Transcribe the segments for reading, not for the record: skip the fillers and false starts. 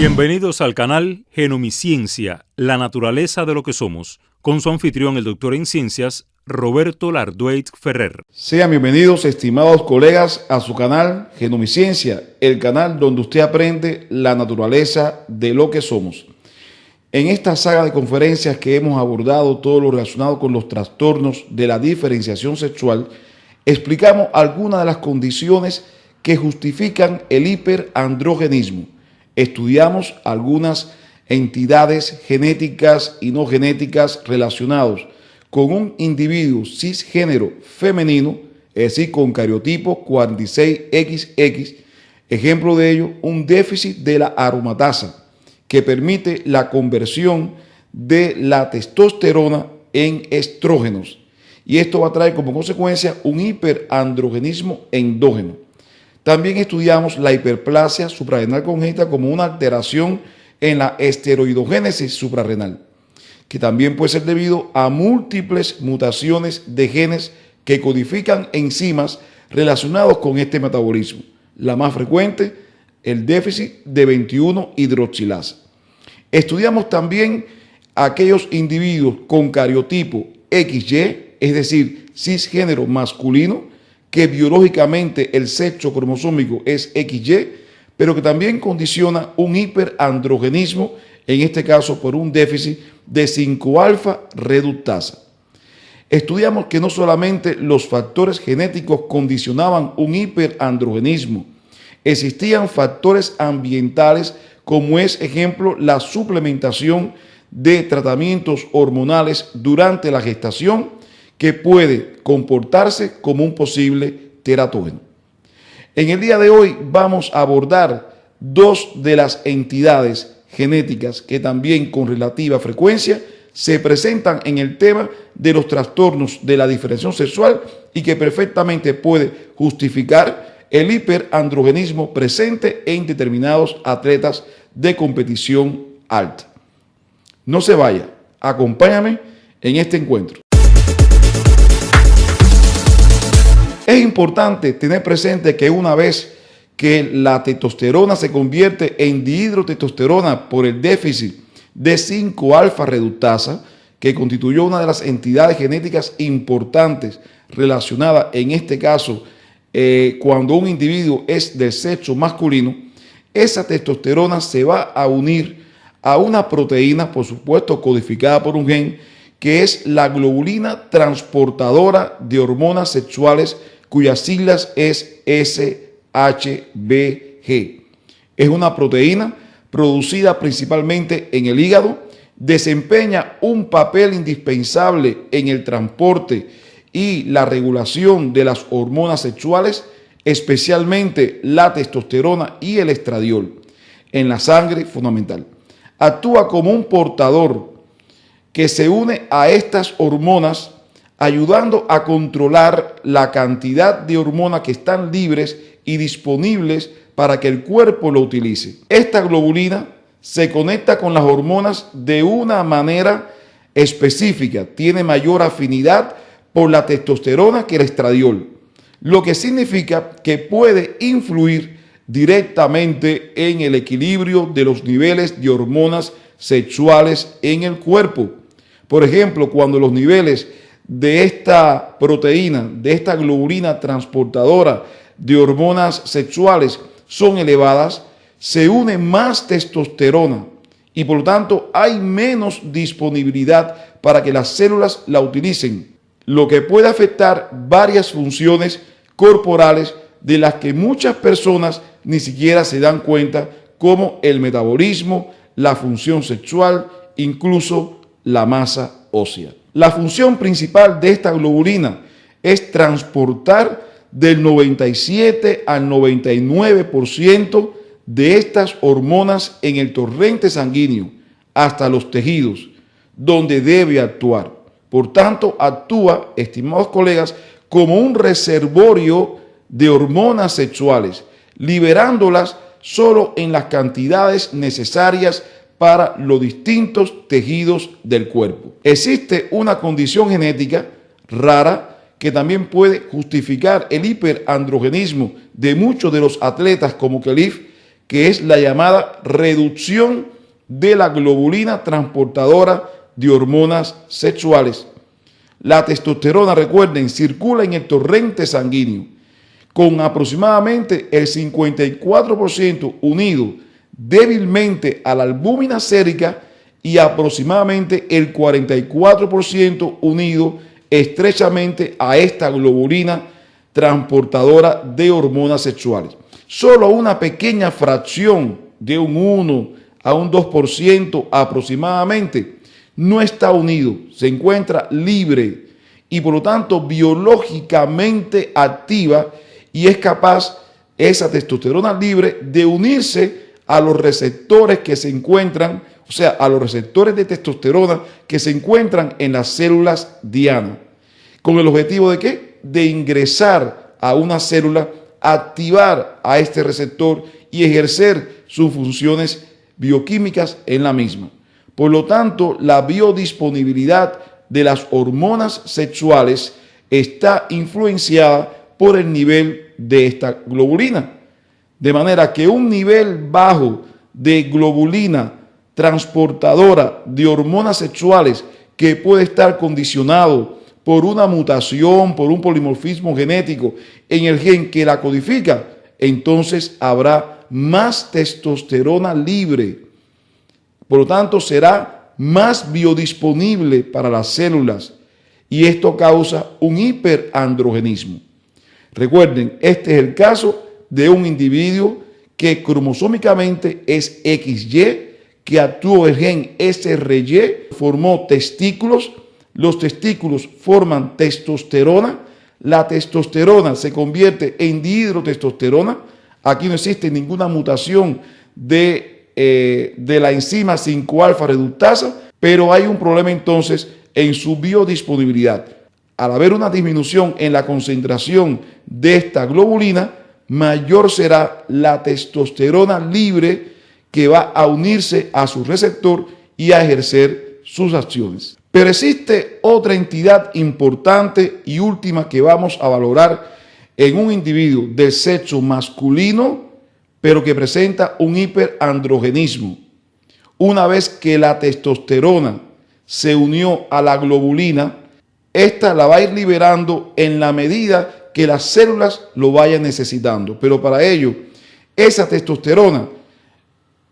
Bienvenidos al canal Genomiciencia, la naturaleza de lo que somos, con su anfitrión, el doctor en ciencias, Roberto Lardueit Ferrer. Sean bienvenidos, estimados colegas, a su canal Genomiciencia, el canal donde usted aprende la naturaleza de lo que somos. En esta saga de conferencias que hemos abordado todo lo relacionado con los trastornos de la diferenciación sexual, explicamos algunas de las condiciones que justifican el hiperandrogenismo. Estudiamos algunas entidades genéticas y no genéticas relacionados con un individuo cisgénero femenino, es decir, con cariotipo 46XX, ejemplo de ello, un déficit de la aromatasa que permite la conversión de la testosterona en estrógenos. Y esto va a traer como consecuencia un hiperandrogenismo endógeno. También estudiamos la hiperplasia suprarrenal congénita como una alteración en la esteroidogénesis suprarrenal, que también puede ser debido a múltiples mutaciones de genes que codifican enzimas relacionados con este metabolismo. La más frecuente, el déficit de 21-hidroxilasa. Estudiamos también aquellos individuos con cariotipo XY, es decir, cisgénero masculino, que biológicamente el sexo cromosómico es XY, pero que también condiciona un hiperandrogenismo, en este caso por un déficit de 5-alfa reductasa. Estudiamos que no solamente los factores genéticos condicionaban un hiperandrogenismo, existían factores ambientales como es, ejemplo, la suplementación de tratamientos hormonales durante la gestación, que puede comportarse como un posible teratógeno. En el día de hoy vamos a abordar dos de las entidades genéticas que también con relativa frecuencia se presentan en el tema de los trastornos de la diferenciación sexual y que perfectamente puede justificar el hiperandrogenismo presente en determinados atletas de competición alta. No se vaya, acompáñame en este encuentro. Es importante tener presente que una vez que la testosterona se convierte en dihidrotestosterona por el déficit de 5-alfa reductasa, que constituyó una de las entidades genéticas importantes relacionadas en este caso cuando un individuo es del sexo masculino, esa testosterona se va a unir a una proteína, por supuesto codificada por un gen, que es la globulina transportadora de hormonas sexuales, cuyas siglas es SHBG. Es una proteína producida principalmente en el hígado, desempeña un papel indispensable en el transporte y la regulación de las hormonas sexuales, especialmente la testosterona y el estradiol, en la sangre fundamental. Actúa como un portador que se une a estas hormonas, ayudando a controlar la cantidad de hormonas que están libres y disponibles para que el cuerpo lo utilice. Esta globulina se conecta con las hormonas de una manera específica, tiene mayor afinidad por la testosterona que el estradiol, lo que significa que puede influir directamente en el equilibrio de los niveles de hormonas sexuales en el cuerpo. Por ejemplo, cuando los niveles de esta proteína, de esta globulina transportadora de hormonas sexuales son elevadas, se une más testosterona y por lo tanto hay menos disponibilidad para que las células la utilicen, lo que puede afectar varias funciones corporales de las que muchas personas ni siquiera se dan cuenta, como el metabolismo, la función sexual, incluso la masa ósea. La función principal de esta globulina es transportar del 97 al 99% de estas hormonas en el torrente sanguíneo hasta los tejidos, donde debe actuar. Por tanto, actúa, estimados colegas, como un reservorio de hormonas sexuales, liberándolas solo en las cantidades necesarias para los distintos tejidos del cuerpo. Existe una condición genética rara que también puede justificar el hiperandrogenismo de muchos de los atletas como Khelif, que es la llamada reducción de la globulina transportadora de hormonas sexuales. La testosterona, recuerden, circula en el torrente sanguíneo con aproximadamente el 54% unido débilmente a la albúmina sérica y aproximadamente el 44% unido estrechamente a esta globulina transportadora de hormonas sexuales. Solo una pequeña fracción de un 1 a un 2% aproximadamente no está unido, se encuentra libre y por lo tanto biológicamente activa y es capaz esa testosterona libre de unirse a los receptores que se encuentran, o sea, a los receptores de testosterona que se encuentran en las células diana. ¿Con el objetivo de qué? De ingresar a una célula, activar a este receptor y ejercer sus funciones bioquímicas en la misma. Por lo tanto, la biodisponibilidad de las hormonas sexuales está influenciada por el nivel de esta globulina. De manera que un nivel bajo de globulina transportadora de hormonas sexuales que puede estar condicionado por una mutación, por un polimorfismo genético en el gen que la codifica, entonces habrá más testosterona libre. Por lo tanto, será más biodisponible para las células y esto causa un hiperandrogenismo. Recuerden, este es el caso de un individuo que cromosómicamente es XY, que actuó el gen SRY, formó testículos, los testículos forman testosterona, la testosterona se convierte en dihidrotestosterona, aquí no existe ninguna mutación de la enzima 5-alfa reductasa, pero hay un problema entonces en su biodisponibilidad. Al haber una disminución en la concentración de esta globulina, mayor será la testosterona libre que va a unirse a su receptor y a ejercer sus acciones. Pero existe otra entidad importante y última que vamos a valorar en un individuo de sexo masculino, pero que presenta un hiperandrogenismo. Una vez que la testosterona se unió a la globulina, esta la va a ir liberando en la medida que las células lo vayan necesitando. Pero para ello, esa testosterona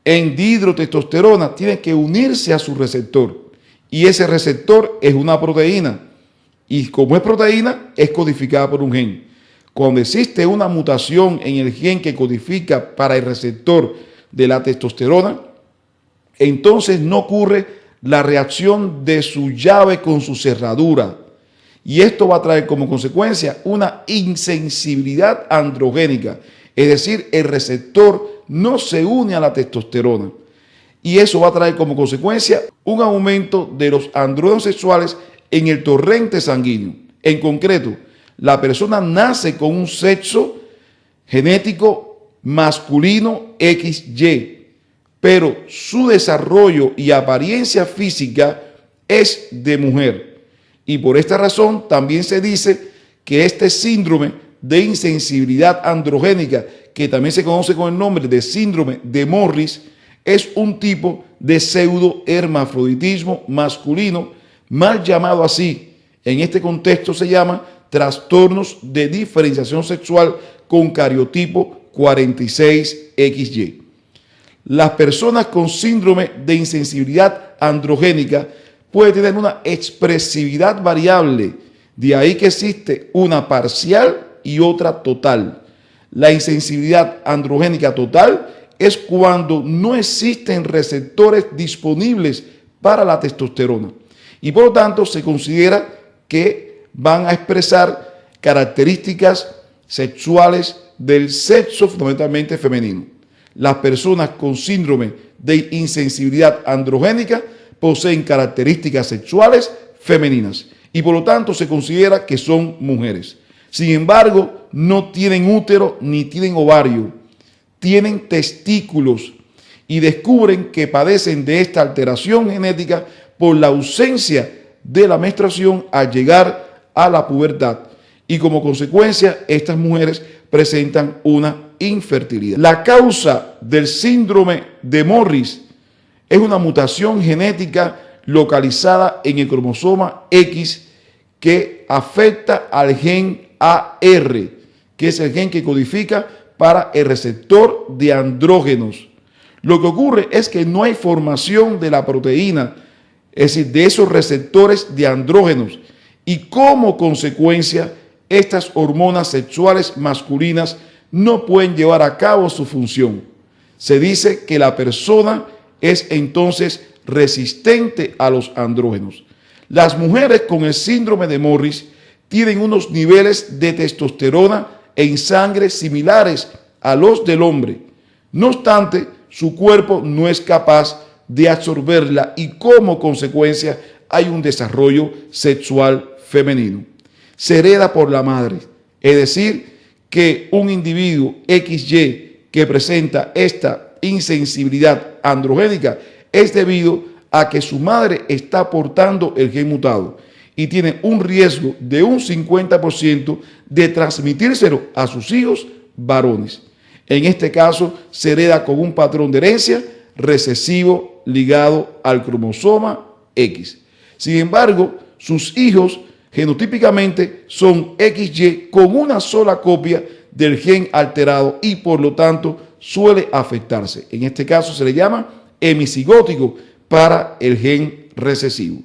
en dihidrotestosterona tiene que unirse a su receptor. Y ese receptor es una proteína. Y como es proteína, es codificada por un gen. Cuando existe una mutación en el gen que codifica para el receptor de la testosterona, entonces no ocurre la reacción de su llave con su cerradura. Y esto va a traer como consecuencia una insensibilidad androgénica. Es decir, el receptor no se une a la testosterona. Y eso va a traer como consecuencia un aumento de los andrógenos sexuales en el torrente sanguíneo. En concreto, la persona nace con un sexo genético masculino XY, pero su desarrollo y apariencia física es de mujer. Y por esta razón también se dice que este síndrome de insensibilidad androgénica, que también se conoce con el nombre de síndrome de Morris, es un tipo de pseudohermafroditismo masculino, mal llamado así. En este contexto se llama trastornos de diferenciación sexual con cariotipo 46XY. Las personas con síndrome de insensibilidad androgénica pueden tener una expresividad variable, de ahí que existe una parcial y otra total. La insensibilidad androgénica total es cuando no existen receptores disponibles para la testosterona y por lo tanto se considera que van a expresar características sexuales del sexo fundamentalmente femenino. Las personas con síndrome de insensibilidad androgénica poseen características sexuales femeninas y por lo tanto se considera que son mujeres. Sin embargo, no tienen útero ni tienen ovario, tienen testículos y descubren que padecen de esta alteración genética por la ausencia de la menstruación al llegar a la pubertad. y como consecuencia estas mujeres presentan una infertilidad. La causa del síndrome de Morris es una mutación genética localizada en el cromosoma X que afecta al gen AR, que es el gen que codifica para el receptor de andrógenos. Lo que ocurre es que no hay formación de la proteína, es decir, de esos receptores de andrógenos, y como consecuencia estas hormonas sexuales masculinas no pueden llevar a cabo su función. Se dice que la persona es entonces resistente a los andrógenos. Las mujeres con el síndrome de Morris tienen unos niveles de testosterona en sangre similares a los del hombre. No obstante, su cuerpo no es capaz de absorberla y como consecuencia hay un desarrollo sexual femenino. Se hereda por la madre, es decir, que un individuo XY que presenta esta insensibilidad androgénica es debido a que su madre está portando el gen mutado y tiene un riesgo de un 50% de transmitírselo a sus hijos varones. En este caso, se hereda con un patrón de herencia recesivo ligado al cromosoma X. Sin embargo, sus hijos genotípicamente son XY con una sola copia del gen alterado y por lo tanto suele afectarse. En este caso se le llama hemicigótico para el gen recesivo.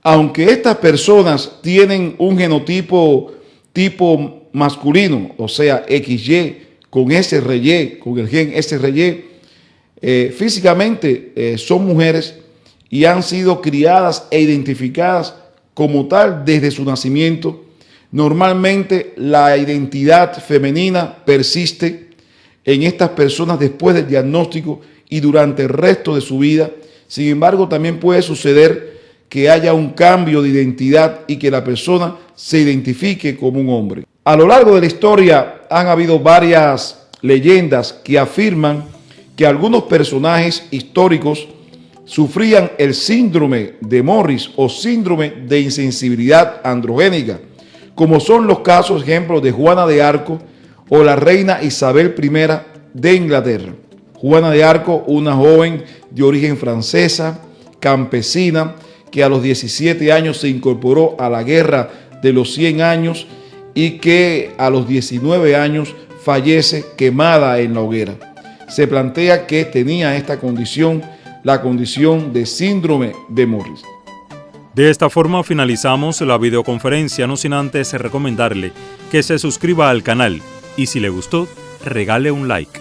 Aunque estas personas tienen un genotipo tipo masculino, o sea XY con SRY, con el gen SRY, físicamente son mujeres y han sido criadas e identificadas como tal desde su nacimiento. Normalmente la identidad femenina persiste en estas personas después del diagnóstico y durante el resto de su vida. Sin embargo, también puede suceder que haya un cambio de identidad y que la persona se identifique como un hombre. A lo largo de la historia han habido varias leyendas que afirman que algunos personajes históricos sufrían el síndrome de Morris o síndrome de insensibilidad androgénica, como son los casos, ejemplos de Juana de Arco o la reina Isabel I de Inglaterra. Juana de Arco, una joven de origen francesa, campesina, que a los 17 años se incorporó a la guerra de los 100 años y que a los 19 años fallece quemada en la hoguera. Se plantea que tenía esta condición, la condición de síndrome de Morris. De esta forma finalizamos la videoconferencia, no sin antes recomendarle que se suscriba al canal y si le gustó, regale un like.